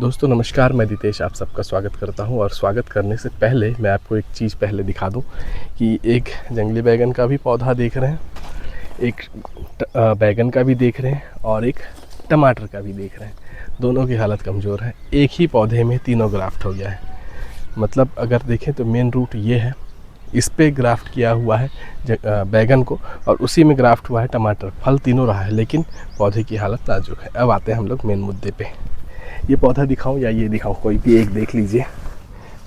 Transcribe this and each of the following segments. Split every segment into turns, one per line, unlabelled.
दोस्तों नमस्कार, मैं दितेश आप सबका स्वागत करता हूं। और स्वागत करने से पहले मैं आपको एक चीज़ पहले दिखा दूं कि एक जंगली बैगन का भी पौधा देख रहे हैं, एक बैगन का भी देख रहे हैं और एक टमाटर का भी देख रहे हैं। दोनों की हालत कमज़ोर है। एक ही पौधे में तीनों ग्राफ्ट हो गया है। मतलब अगर देखें तो मेन रूट ये है, इस पे ग्राफ्ट किया हुआ है बैगन को और उसी में ग्राफ्ट हुआ है टमाटर। फल तीनों रहा है लेकिन पौधे की हालत नाजुक है। अब आते हैं हम लोग मेन मुद्दे पे। ये पौधा दिखाऊं या ये दिखाऊं, कोई भी एक देख लीजिए।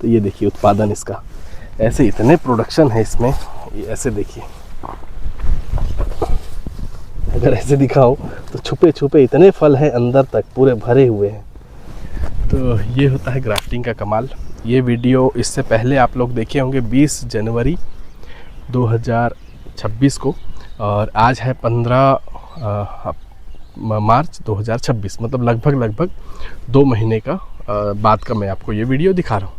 तो ये देखिए उत्पादन इसका, ऐसे इतने प्रोडक्शन है इसमें। ये ऐसे देखिए, अगर ऐसे दिखाऊं तो छुपे छुपे इतने फल हैं, अंदर तक पूरे भरे हुए हैं। तो ये होता है ग्राफ्टिंग का कमाल। ये वीडियो इससे पहले आप लोग देखे होंगे 20 जनवरी 2026 को, और आज है 15 मार्च 2026। मतलब लगभग 2 महीने का बाद का मैं आपको ये वीडियो दिखा रहा हूँ।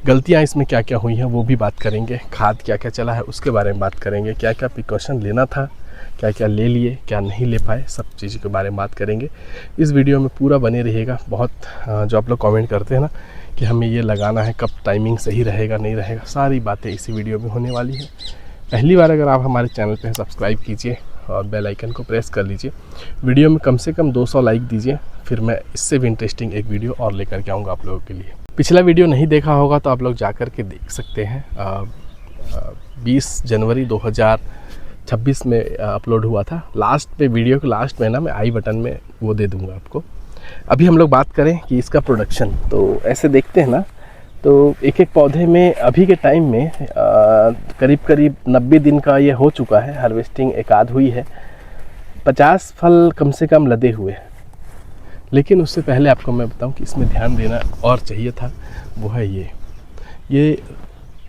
गलतियाँ इसमें क्या क्या हुई हैं वो भी बात करेंगे। खाद क्या क्या चला है उसके बारे में बात करेंगे। क्या क्या प्रिकॉशन लेना था, क्या क्या ले लिए, क्या नहीं ले पाए, सब चीज़ों के बारे में बात करेंगे। इस वीडियो में पूरा बने रहिएगा। बहुत जो आप लोग कमेंट करते हैं ना कि हमें ये लगाना है, कब टाइमिंग सही रहेगा नहीं रहेगा, सारी बातें इसी वीडियो में होने वाली है। पहली बार अगर आप हमारे चैनल पे हैं, सब्सक्राइब कीजिए और बेल आइकन को प्रेस कर लीजिए। वीडियो में कम से कम 200 लाइक दीजिए, फिर मैं इससे भी इंटरेस्टिंग एक वीडियो और लेकर के आऊँगा आप लोगों के लिए। पिछला वीडियो नहीं देखा होगा तो आप लोग जा कर के देख सकते हैं। 20 जनवरी 2026 में अपलोड हुआ था। लास्ट पे, वीडियो के लास्ट में ना मैं आई बटन में वो दे दूँगा आपको। अभी हम लोग बात करें कि इसका प्रोडक्शन, तो ऐसे देखते हैं ना, तो एक एक पौधे में अभी के टाइम में करीब 90 दिन का ये हो चुका है। हार्वेस्टिंग एक आध हुई है। 50 फल कम से कम लदे हुए हैं। लेकिन उससे पहले आपको मैं बताऊं कि इसमें ध्यान देना और चाहिए था, वो है ये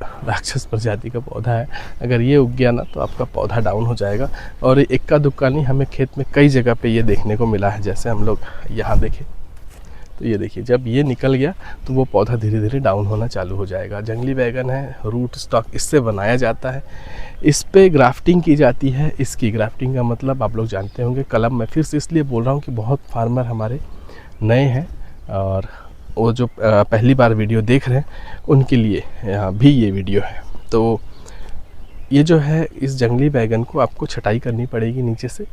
राक्षस प्रजाति का पौधा है। अगर ये उग गया ना तो आपका पौधा डाउन हो जाएगा। और इक्का दुक्का नहीं, हमें खेत में कई जगह पे ये देखने को मिला है। जैसे हम लोग यहाँ देखें तो ये देखिए, जब ये निकल गया तो वो पौधा धीरे धीरे डाउन होना चालू हो जाएगा। जंगली बैगन है, रूट स्टॉक इससे बनाया जाता है, इस पे ग्राफ्टिंग की जाती है। इसकी ग्राफ्टिंग का मतलब आप लोग जानते होंगे, कलम। मैं फिर से इसलिए बोल रहा हूँ कि बहुत फार्मर हमारे नए हैं और वो जो पहली बार वीडियो देख रहे हैं उनके लिए भी ये वीडियो है। तो ये जो है, इस जंगली बैगन को आपको छटाई करनी पड़ेगी नीचे से,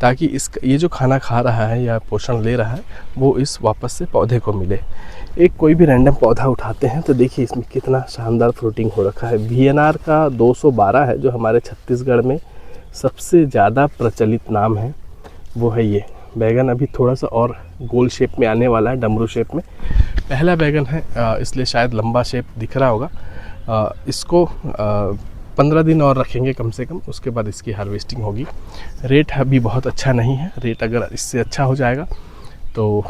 ताकि ये जो खाना खा रहा है या पोषण ले रहा है वो इस वापस से पौधे को मिले। एक कोई भी रैंडम पौधा उठाते हैं तो देखिए इसमें कितना शानदार फ्रूटिंग हो रखा है। VNR का 212 है, जो हमारे छत्तीसगढ़ में सबसे ज़्यादा प्रचलित नाम है, वो है ये बैगन। अभी थोड़ा सा और गोल शेप में आने वाला है, डमरू शेप में। पहला बैगन है इसलिए शायद लंबा शेप दिख रहा होगा। इसको 15 दिन और रखेंगे कम से कम, उसके बाद इसकी हार्वेस्टिंग होगी। रेट अभी बहुत अच्छा नहीं है। रेट अगर इससे अच्छा हो जाएगा तो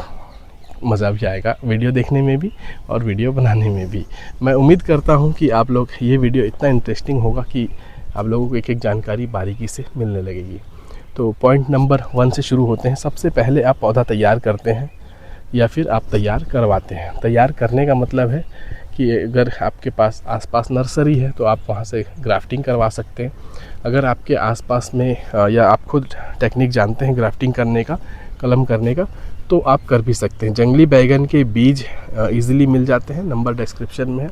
मज़ा भी आएगा वीडियो देखने में भी और वीडियो बनाने में भी। मैं उम्मीद करता हूँ कि आप लोग, ये वीडियो इतना इंटरेस्टिंग होगा कि आप लोगों को एक एक जानकारी बारीकी से मिलने लगेगी। तो पॉइंट नंबर 1 से शुरू होते हैं। सबसे पहले आप पौधा तैयार करते हैं या फिर आप तैयार करवाते हैं। तैयार करने का मतलब है कि अगर आपके पास आसपास नर्सरी है तो आप वहाँ से ग्राफ्टिंग करवा सकते हैं। अगर आपके आसपास में या आप खुद टेक्निक जानते हैं ग्राफ्टिंग करने का, कलम करने का, तो आप कर भी सकते हैं। जंगली बैगन के बीज इजीली मिल जाते हैं, नंबर डिस्क्रिप्शन में है,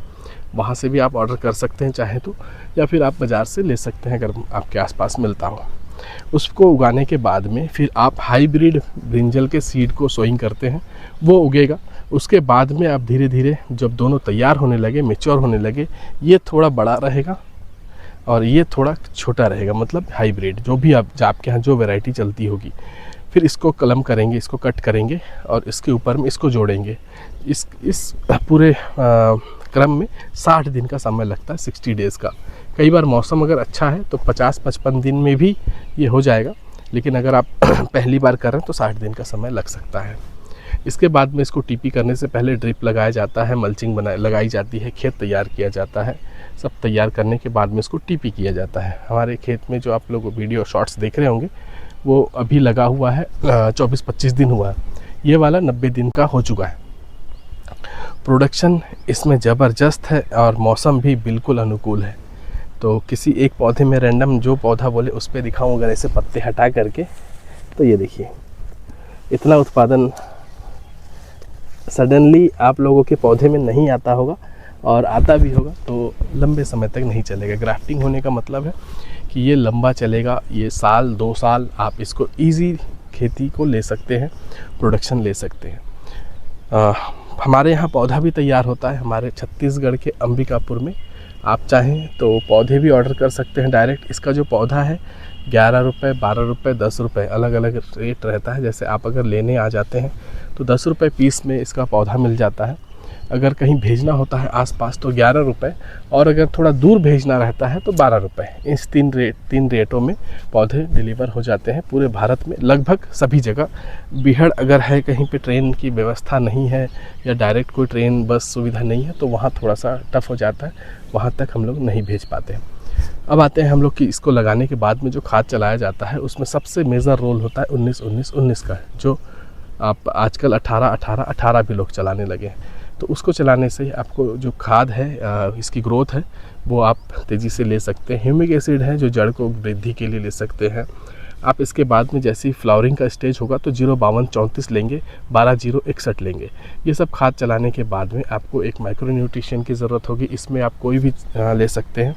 वहाँ से भी आप ऑर्डर कर सकते हैं चाहे तो, या फिर आप बाज़ार से ले सकते हैं अगर आपके आसपास मिलता हो। उसको उगाने के बाद में फिर आप हाइब्रिड ब्रिंजल के सीड को सोइंग करते हैं, वो उगेगा। उसके बाद में आप धीरे धीरे जब दोनों तैयार होने लगे, मैच्योर होने लगे, ये थोड़ा बड़ा रहेगा और ये थोड़ा छोटा रहेगा, मतलब हाइब्रिड जो भी आपके यहाँ जो वैरायटी चलती होगी। फिर इसको कलम करेंगे, इसको कट करेंगे और इसके ऊपर में इसको जोड़ेंगे। इस पूरे क्रम में 60 दिन का समय लगता है, 60 डेज़ का। कई बार मौसम अगर अच्छा है तो 50-55 दिन में भी ये हो जाएगा, लेकिन अगर आप पहली बार कर रहे हैं तो 60 दिन का समय लग सकता है। इसके बाद में इसको टीपी करने से पहले ड्रिप लगाया जाता है, मल्चिंग लगाई जाती है, खेत तैयार किया जाता है। सब तैयार करने के बाद में इसको टीपी किया जाता है। हमारे खेत में जो आप लोग वीडियो शॉर्ट्स देख रहे होंगे वो अभी लगा हुआ है, 24-25 दिन हुआ है। ये वाला 90 दिन का हो चुका है। प्रोडक्शन इसमें ज़बरदस्त है और मौसम भी बिल्कुल अनुकूल है। तो किसी एक पौधे में रैंडम जो पौधा बोले उस पर दिखाऊँ अगर ऐसे पत्ते हटा करके, तो ये देखिए इतना उत्पादन सडनली आप लोगों के पौधे में नहीं आता होगा, और आता भी होगा तो लंबे समय तक नहीं चलेगा। ग्राफ्टिंग होने का मतलब है कि ये लंबा चलेगा, ये साल 2 साल आप इसको इजी खेती को ले सकते हैं, प्रोडक्शन ले सकते हैं। हमारे यहाँ पौधा भी तैयार होता है, हमारे छत्तीसगढ़ के अंबिकापुर में। आप चाहें तो पौधे भी ऑर्डर कर सकते हैं डायरेक्ट। इसका जो पौधा है 11 रुपये, 12 रुपये, 10 रुपये अलग अलग रेट रहता है। जैसे आप अगर लेने आ जाते हैं तो 10 रुपये पीस में इसका पौधा मिल जाता है। अगर कहीं भेजना होता है आसपास तो 11 रुपये, और अगर थोड़ा दूर भेजना रहता है तो 12 रुपये। इस तीन रेटों में पौधे डिलीवर हो जाते हैं पूरे भारत में, लगभग सभी जगह। बीहड़ अगर है कहीं पे ट्रेन की व्यवस्था नहीं है या डायरेक्ट कोई ट्रेन बस सुविधा नहीं है तो वहाँ थोड़ा सा टफ हो जाता है, वहाँ तक हम लोग नहीं भेज पाते हैं। अब आते हैं हम लोग कि इसको लगाने के बाद में जो खाद चलाया जाता है उसमें सबसे मेजर रोल होता है 19-19-19 का, जो आप आजकल 18-18-18 भी लोग चलाने लगे हैं। तो उसको चलाने से आपको जो खाद है, इसकी ग्रोथ है, वो आप तेज़ी से ले सकते हैं। ह्यूमिक एसिड है जो जड़ को वृद्धि के लिए ले सकते हैं आप। इसके बाद में जैसे ही फ्लावरिंग का स्टेज होगा तो 052-34 लेंगे, 12-0-61 लेंगे। ये सब खाद चलाने के बाद में आपको एक माइक्रो न्यूट्रिशन की ज़रूरत होगी। इसमें आप कोई भी ले सकते हैं।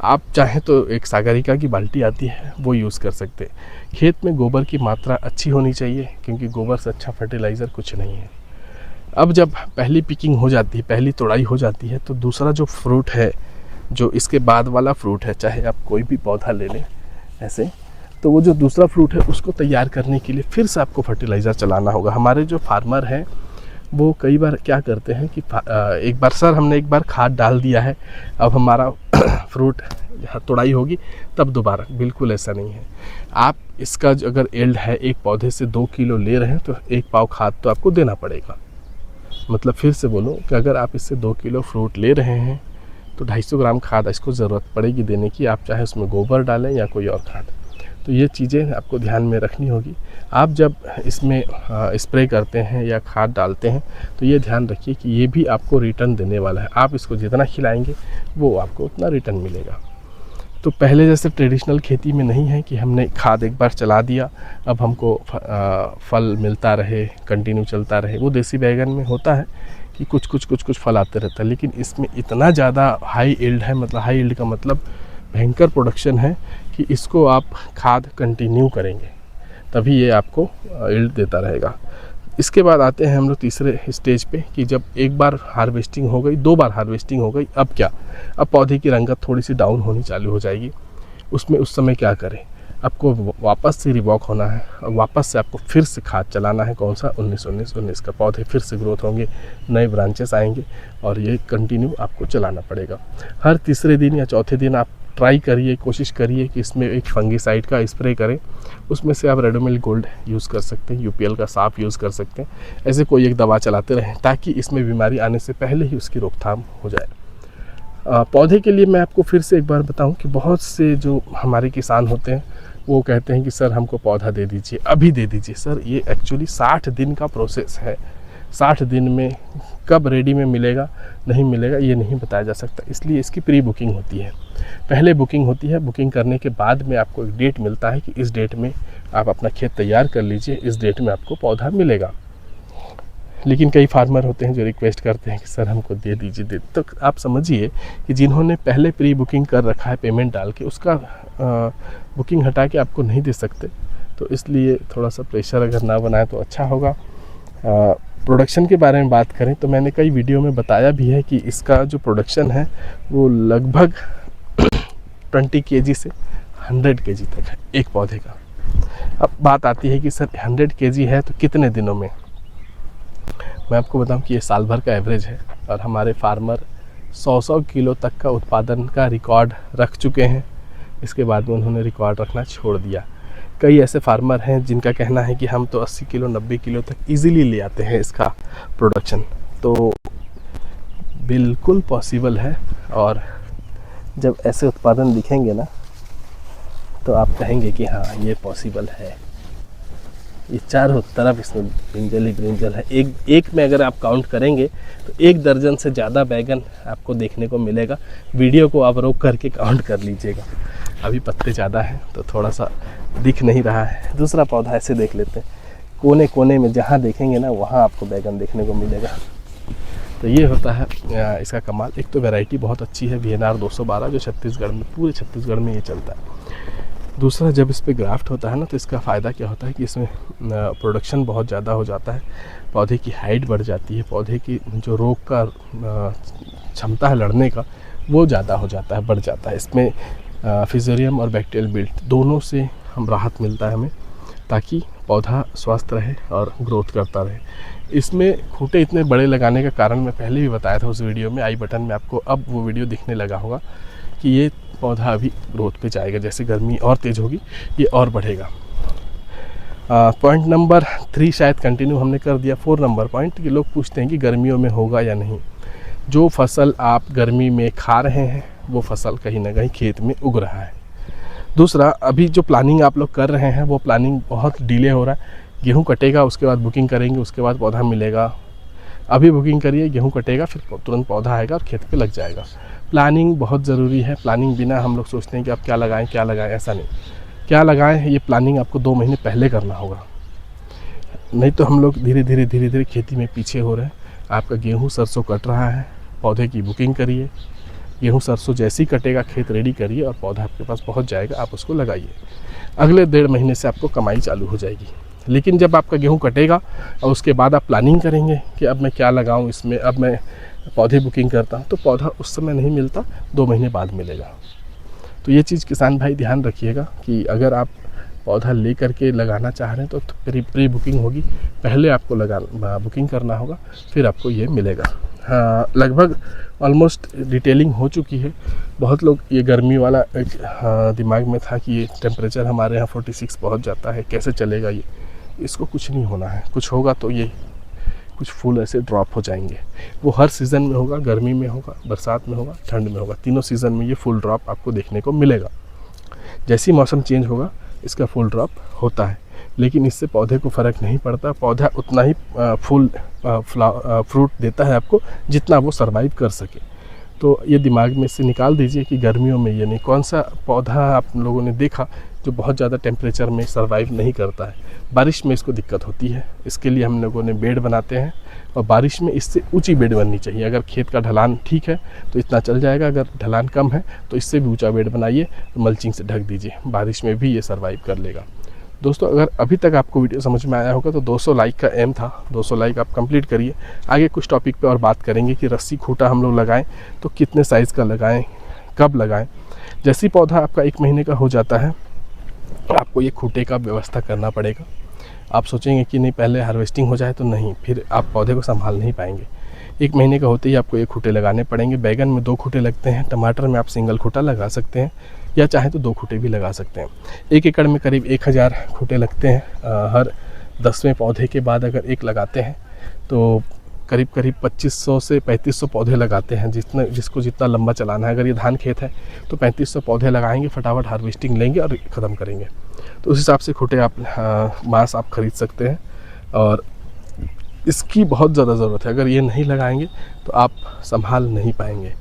आप चाहें तो एक सागरिका की बाल्टी आती है वो यूज़ कर सकते हैं। खेत में गोबर की मात्रा अच्छी होनी चाहिए, क्योंकि गोबर से अच्छा फर्टिलाइज़र कुछ नहीं है। अब जब पहली पिकिंग हो जाती है, पहली तोड़ाई हो जाती है, तो दूसरा जो फ्रूट है, जो इसके बाद वाला फ्रूट है, चाहे आप कोई भी पौधा ले लें ऐसे, तो वो जो दूसरा फ्रूट है उसको तैयार करने के लिए फिर से आपको फर्टिलाइज़र चलाना होगा। हमारे जो फार्मर हैं वो कई बार क्या करते हैं कि एक बार सर हमने एक बार खाद डाल दिया है, अब हमारा फ्रूट तोड़ाई होगी तब दोबारा, बिल्कुल ऐसा नहीं है। आप इसका अगर एल्ड है, एक पौधे से 2 किलो ले रहे हैं तो 1 पाव खाद तो आपको देना पड़ेगा। मतलब फिर से बोलूं कि अगर आप इससे 2 किलो फ्रूट ले रहे हैं तो 250 ग्राम खाद इसको ज़रूरत पड़ेगी देने की। आप चाहे उसमें गोबर डालें या कोई और खाद, तो ये चीज़ें आपको ध्यान में रखनी होगी। आप जब इसमें स्प्रे करते हैं या खाद डालते हैं तो ये ध्यान रखिए कि ये भी आपको रिटर्न देने वाला है। आप इसको जितना खिलाएंगे वो आपको उतना रिटर्न मिलेगा। तो पहले जैसे ट्रेडिशनल खेती में नहीं है कि हमने खाद एक बार चला दिया अब हमको फल मिलता रहे, कंटिन्यू चलता रहे। वो देसी बैगन में होता है कि कुछ फल आते रहता है, लेकिन इसमें इतना ज़्यादा हाई यील्ड है, मतलब हाई यील्ड का मतलब भयंकर प्रोडक्शन है कि इसको आप खाद कंटिन्यू करेंगे तभी ये आपको यील्ड देता रहेगा। इसके बाद आते हैं हम लोग तीसरे स्टेज पे कि जब एक बार हार्वेस्टिंग हो गई, 2 बार हार्वेस्टिंग हो गई, अब क्या? अब पौधे की रंगत थोड़ी सी डाउन होनी चालू हो जाएगी। उसमें उस समय क्या करें? आपको वापस से रिवॉक होना है और वापस से आपको फिर से खाद चलाना है। कौन सा? 19-19-19 का। पौधे फिर से ग्रोथ होंगे, नए ब्रांचेस आएंगे और ये कंटिन्यू आपको चलाना पड़ेगा। हर तीसरे दिन या चौथे दिन आप ट्राई करिए, कोशिश करिए कि इसमें एक फंगीसाइड का स्प्रे करें। उसमें से आप रेडोमिल गोल्ड यूज़ कर सकते हैं, यूपीएल का साफ यूज़ कर सकते हैं। ऐसे कोई एक दवा चलाते रहें ताकि इसमें बीमारी आने से पहले ही उसकी रोकथाम हो जाए। पौधे के लिए मैं आपको फिर से एक बार बताऊं कि बहुत से जो हमारे किसान होते हैं वो कहते हैं कि सर हमको पौधा दे दीजिए, अभी दे दीजिए। सर ये एक्चुअली 60 दिन का प्रोसेस है। 60 दिन में कब रेडी में मिलेगा नहीं मिलेगा ये नहीं बताया जा सकता, इसलिए इसकी प्री बुकिंग होती है। पहले बुकिंग होती है, बुकिंग करने के बाद में आपको एक डेट मिलता है कि इस डेट में आप अपना खेत तैयार कर लीजिए, इस डेट में आपको पौधा मिलेगा। लेकिन कई फार्मर होते हैं जो रिक्वेस्ट करते हैं कि सर हमको दे दीजिए। तो आप समझिए कि जिन्होंने पहले प्री बुकिंग कर रखा है पेमेंट डाल के, उसका बुकिंग हटा के आपको नहीं दे सकते। तो इसलिए थोड़ा सा प्रेशर अगर ना बनाए तो अच्छा होगा। प्रोडक्शन के बारे में बात करें तो मैंने कई वीडियो में बताया भी है कि इसका जो प्रोडक्शन है वो लगभग 20 kg से 100 kg तक है एक पौधे का। अब बात आती है कि सर 100 kg है तो कितने दिनों में? मैं आपको बताऊं कि ये साल भर का एवरेज है और हमारे फार्मर 100 किलो तक का उत्पादन का रिकॉर्ड रख चुके हैं। इसके बाद में उन्होंने रिकॉर्ड रखना छोड़ दिया। कई ऐसे फार्मर हैं जिनका कहना है कि हम तो 80 किलो 90 किलो तक इजीली ले आते हैं इसका प्रोडक्शन। तो बिल्कुल पॉसिबल है, और जब ऐसे उत्पादन दिखेंगे ना तो आप कहेंगे कि हाँ ये पॉसिबल है। ये चारों तरफ इसमें ब्रिंजल ही ब्रिंजल है। एक में अगर आप काउंट करेंगे तो 1 दर्जन से ज़्यादा बैगन आपको देखने को मिलेगा। वीडियो को आप रोक करके काउंट कर लीजिएगा। अभी पत्ते ज़्यादा हैं तो थोड़ा सा दिख नहीं रहा है। दूसरा पौधा ऐसे देख लेते हैं, कोने कोने में जहाँ देखेंगे ना वहाँ आपको बैगन देखने को मिलेगा। तो ये होता है इसका कमाल। एक तो वैरायटी बहुत अच्छी है VNR 212 जो छत्तीसगढ़ में, पूरे छत्तीसगढ़ में ये चलता है। दूसरा, जब इस पर ग्राफ्ट होता है ना तो इसका फ़ायदा क्या होता है कि इसमें प्रोडक्शन बहुत ज़्यादा हो जाता है, पौधे की हाइट बढ़ जाती है, पौधे की जो रोग का क्षमता है लड़ने का वो ज़्यादा हो जाता है, बढ़ जाता है। इसमें फिज़ोरियम और बैक्टीरियल बिल्ट दोनों से हम राहत मिलता है हमें, ताकि पौधा स्वस्थ रहे और ग्रोथ करता रहे। इसमें खूंटे इतने बड़े लगाने का कारण मैं पहले भी बताया था उस वीडियो में, आई बटन में आपको अब वो वीडियो दिखने लगा होगा कि ये पौधा अभी ग्रोथ पे जाएगा, जैसे गर्मी और तेज़ होगी ये और बढ़ेगा। पॉइंट नंबर 3 शायद कंटिन्यू हमने कर दिया। 4 नंबर पॉइंट कि लोग पूछते हैं कि गर्मियों में होगा या नहीं। जो फसल आप गर्मी में खा रहे हैं वो फसल कहीं ना कहीं खेत में उग रहा है। दूसरा, अभी जो प्लानिंग आप लोग कर रहे हैं वो प्लानिंग बहुत डिले हो रहा है। गेहूँ कटेगा, उसके बाद बुकिंग करेंगे, उसके बाद पौधा मिलेगा। अभी बुकिंग करिए, गेहूँ कटेगा, फिर तुरंत पौधा आएगा और खेत पे लग जाएगा। प्लानिंग बहुत ज़रूरी है। प्लानिंग बिना हम लोग सोचते हैं कि अब क्या लगाएं, ऐसा नहीं। क्या लगाएं ये प्लानिंग आपको 2 महीने पहले करना होगा, नहीं तो हम लोग धीरे धीरे खेती में पीछे हो रहे हैं। आपका गेहूँ सरसों कट रहा है, पौधे की बुकिंग करिए। गेहूँ सरसों जैसे ही कटेगा खेत रेडी करिए और पौधा आपके पास पहुंच जाएगा, आप उसको लगाइए। अगले 1.5 महीने से आपको कमाई चालू हो जाएगी। लेकिन जब आपका गेहूँ कटेगा और उसके बाद आप प्लानिंग करेंगे कि अब मैं क्या लगाऊं इसमें, अब मैं पौधे बुकिंग करता हूं, तो पौधा उस समय नहीं मिलता, 2 महीने बाद मिलेगा। तो ये चीज़ किसान भाई ध्यान रखिएगा कि अगर आप पौधा ले करके लगाना चाह रहे हैं तो प्री बुकिंग होगी, पहले आपको बुकिंग करना होगा, फिर आपको ये मिलेगा। हाँ, लगभग ऑलमोस्ट डिटेलिंग हो चुकी है। बहुत लोग ये गर्मी वाला दिमाग में था कि ये टेम्परेचर हमारे यहाँ 46 पहुँच जाता है, कैसे चलेगा ये। इसको कुछ नहीं होना है। कुछ होगा तो ये कुछ फूल ऐसे ड्रॉप हो जाएंगे। वो हर सीज़न में होगा, गर्मी में होगा, बरसात में होगा, ठंड में होगा, तीनों सीज़न में ये फुल ड्रॉप आपको देखने को मिलेगा। जैसे ही मौसम चेंज होगा इसका फुल ड्रॉप होता है, लेकिन इससे पौधे को फ़र्क नहीं पड़ता। पौधा उतना ही फ्रूट देता है आपको जितना वो सर्वाइव कर सके। तो ये दिमाग में से निकाल दीजिए कि गर्मियों में ये नहीं। कौन सा पौधा आप लोगों ने देखा जो बहुत ज़्यादा टेम्परेचर में सर्वाइव नहीं करता है? बारिश में इसको दिक्कत होती है। इसके लिए हम लोगों ने बेड बनाते हैं, और बारिश में इससे ऊंची बेड बननी चाहिए। अगर खेत का ढलान ठीक है तो इतना चल जाएगा, अगर ढलान कम है तो इससे भी ऊंचा बेड बनाइए, मल्चिंग से ढक दीजिए, बारिश में भी ये सर्वाइव कर लेगा। दोस्तों, अगर अभी तक आपको वीडियो समझ में आया होगा तो 200 लाइक का एम था, 200 लाइक आप कंप्लीट करिए। आगे कुछ टॉपिक पे और बात करेंगे कि रस्सी खूंटा हम लोग लगाएं तो कितने साइज़ का लगाएं, कब लगाएं। जैसे पौधा आपका 1 महीने का हो जाता है आपको ये खूंटे का व्यवस्था करना पड़ेगा। आप सोचेंगे कि नहीं पहले हार्वेस्टिंग हो जाए, तो नहीं, फिर आप पौधे को संभाल नहीं पाएंगे। 1 महीने का होते ही आपको ये खूंटे लगाने पड़ेंगे। बैगन में 2 खूंटे लगते हैं, टमाटर में आप सिंगल खूंटा लगा सकते हैं, या चाहे तो 2 खूंटे भी लगा सकते हैं। 1 एकड़ में करीब 1000 खूंटे लगते हैं। हर 10वें पौधे के बाद अगर एक लगाते हैं तो करीब 2500 से 3500 पौधे लगाते हैं, जिसको जितना लंबा चलाना है। अगर ये धान खेत है तो 3500 पौधे लगाएंगे, फटाफट हार्वेस्टिंग लेंगे और ख़त्म करेंगे। तो उस हिसाब से खूंटे आप मांस आप खरीद सकते हैं, और इसकी बहुत ज़्यादा ज़रूरत है। अगर ये नहीं लगाएंगे तो आप संभाल नहीं पाएंगे।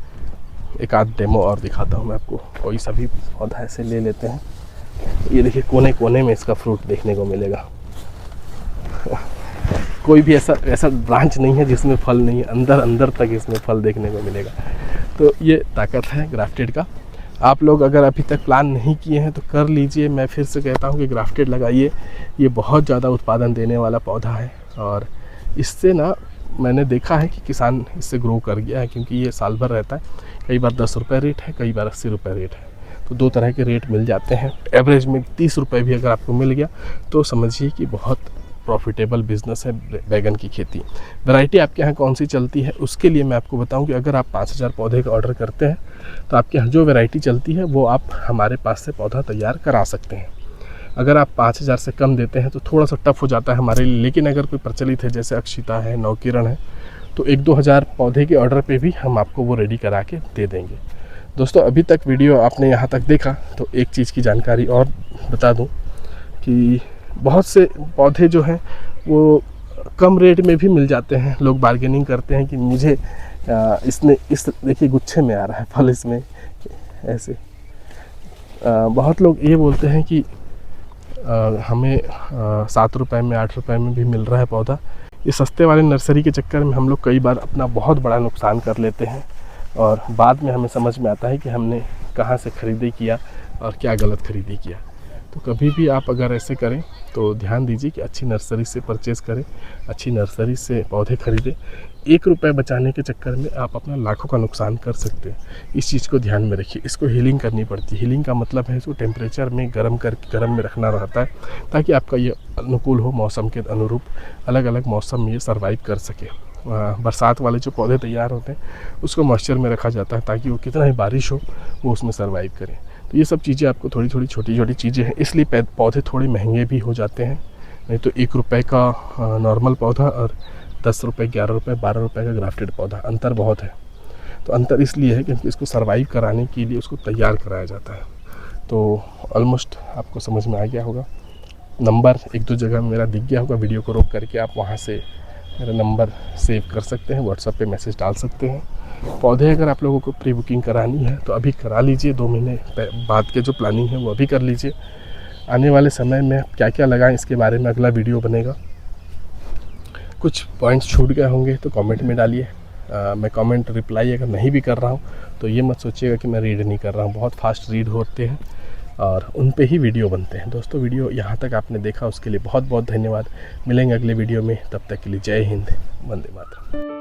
एक आध डेमो और दिखाता हूँ मैं आपको। कोई सा भी पौधा ऐसे ले लेते हैं, ये देखिए कोने कोने में इसका फ्रूट देखने को मिलेगा। कोई भी ऐसा ब्रांच नहीं है जिसमें फल नहीं है, अंदर तक इसमें फल देखने को मिलेगा। तो ये ताकत है ग्राफ्टेड का। आप लोग अगर अभी तक प्लान नहीं किए हैं तो कर लीजिए। मैं फिर से कहता हूँ कि ग्राफ्टेड लगाइए। ये बहुत ज़्यादा उत्पादन देने वाला पौधा है, और इससे ना मैंने देखा है कि किसान इससे ग्रो कर गया है, क्योंकि ये साल भर रहता है। कई बार 10 रुपये रेट है, कई बार 80 रुपये रेट है, तो 2 तरह के रेट मिल जाते हैं। एवरेज में 30 रुपये भी अगर आपको मिल गया तो समझिए कि बहुत प्रॉफिटेबल बिज़नेस है बैगन की खेती। वैरायटी आपके यहाँ कौन सी चलती है उसके लिए मैं आपको बताऊं कि अगर आप 5000 पौधे का ऑर्डर करते हैं तो आपके यहाँ जो वैरायटी चलती है वो आप हमारे पास से पौधा तैयार करा सकते हैं। अगर आप 5000 से कम देते हैं तो थोड़ा सा टफ हो जाता है हमारे लिए, लेकिन अगर कोई प्रचलित है जैसे अक्षिता है, नवकिरण है, तो 1-2 हज़ार पौधे के ऑर्डर पे भी हम आपको वो रेडी करा के दे देंगे। दोस्तों, अभी तक वीडियो आपने यहाँ तक देखा तो एक चीज़ की जानकारी और बता दूँ कि बहुत से पौधे जो हैं वो कम रेट में भी मिल जाते हैं। लोग बार्गेनिंग करते हैं कि मुझे इसने इस देखिए गुच्छे में आ रहा है फल इसमें ऐसे। बहुत लोग ये बोलते हैं कि हमें 7 रुपए में 8 रुपए में भी मिल रहा है पौधा। इस सस्ते वाले नर्सरी के चक्कर में हम लोग कई बार अपना बहुत बड़ा नुकसान कर लेते हैं और बाद में हमें समझ में आता है कि हमने कहाँ से ख़रीदी किया और क्या गलत ख़रीदी किया। तो कभी भी आप अगर ऐसे करें तो ध्यान दीजिए कि अच्छी नर्सरी से परचेज़ करें, अच्छी नर्सरी से पौधे खरीदें। 1 रुपये बचाने के चक्कर में आप अपना लाखों का नुकसान कर सकते हैं। इस चीज़ को ध्यान में रखिए। इसको हीलिंग करनी पड़ती है। हीलिंग का मतलब है इसको टेम्परेचर में गर्म में रखना रहता है ताकि आपका ये अनुकूल हो, मौसम के अनुरूप अलग अलग मौसम में ये सर्वाइव कर सके। बरसात वाले जो पौधे तैयार होते हैं उसको मॉइस्चर में रखा जाता है ताकि वो कितना ही बारिश हो वो उसमें सर्वाइव करें। तो ये सब चीज़ें आपको थोड़ी छोटी छोटी चीज़ें हैं, इसलिए पौधे थोड़े महंगे भी हो जाते हैं। नहीं तो 1 रुपये का नॉर्मल पौधा और 10 रुपये, 11 रुपये, 12 रुपये का ग्राफ्टेड पौधा, अंतर बहुत है। तो अंतर इसलिए है क्योंकि इसको सर्वाइव कराने के लिए उसको तैयार कराया जाता है। तो ऑलमोस्ट आपको समझ में आ गया होगा। नंबर 1-2 जगह मेरा दिख गया होगा, वीडियो को रोक करके आप वहाँ से मेरा नंबर सेव कर सकते हैं, व्हाट्सएप पे मैसेज डाल सकते हैं। पौधे अगर आप लोगों को प्री बुकिंग करानी है तो अभी करा लीजिए। 2 महीने बाद के जो प्लानिंग है वो अभी कर लीजिए। आने वाले समय में क्या क्या लगाएं इसके बारे में अगला वीडियो बनेगा। कुछ पॉइंट्स छूट गए होंगे तो कमेंट में डालिए। मैं कमेंट रिप्लाई अगर नहीं भी कर रहा हूँ तो ये मत सोचिएगा कि मैं रीड नहीं कर रहा हूँ, बहुत फास्ट रीड होते हैं और उन पे ही वीडियो बनते हैं। दोस्तों वीडियो यहाँ तक आपने देखा उसके लिए बहुत बहुत धन्यवाद। मिलेंगे अगले वीडियो में, तब तक के लिए जय हिंद, वंदे मातरम।